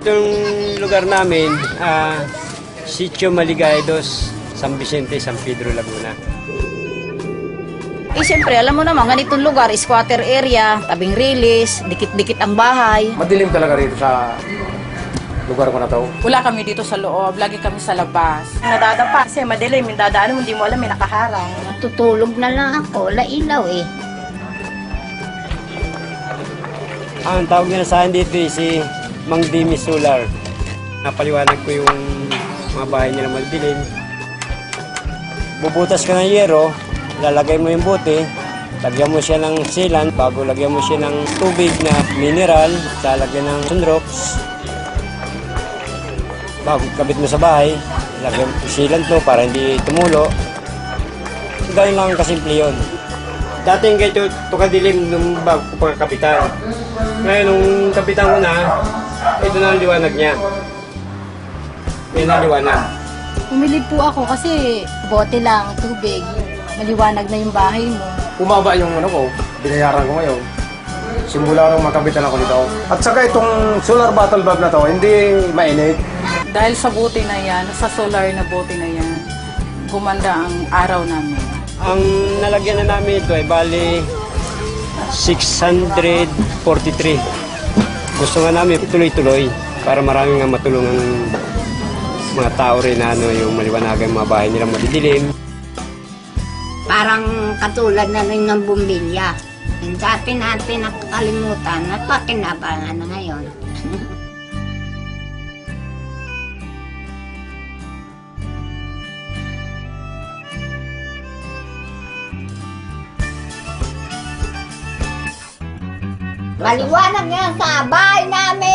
Itong lugar namin, Sitio Maligaya 2, San Vicente, San Pedro, Laguna. Siyempre, alam mo naman, ganitong lugar, squatter area, tabing rilis, dikit-dikit ang bahay. Madilim talaga rito sa lugar ko na to. Wala kami dito sa loob, lagi kami sa labas. Nadadapa kasi madilim, yung dadaan mo, hindi mo alam, may nakaharang. Tutulog na lang ako, lailaw eh. Ang tawag nila sa akin dito si Mang Dimi Solar. Napaliwanag ko yung mga bahay nila madilim. Bubutas ka ng yero, lalagay mo yung bote, lagyan mo siya ng sealant, bago lagyan mo siya ng tubig na mineral, lalagyan ng sunrox. Bago kabit mo sa bahay, lagyan mo sealant mo para hindi tumulo. Ganyan lang kasimple yun. Dating ganito, tukadilim nung bago ko pagkapitan. Ngayon, nung kapitan ko na, ito na ang liwanag niya. Yan ang liwanag. Pumili po ako kasi bote lang, tubig. Maliwanag na yung bahay mo. Bumaba yung ano ko, binayaran ko ngayon. Simula nung makabitan ako dito. At saka itong solar bottle bulb na to, hindi mainit. Dahil sa bote na yan, sa solar na bote na yan, gumanda ang araw namin. Ang nalagyan na namin ito ay bali 643. Gusto nga namin tuloy-tuloy para marami nga matulungan mga tao rin na yung maliwanagan mga bahay nilang madidilim. Parang katulad na rin ng bumbilya. Yung dati natin nakakalimutan at pakinabangan na ngayon. Maliwanag nga sa bahay namin.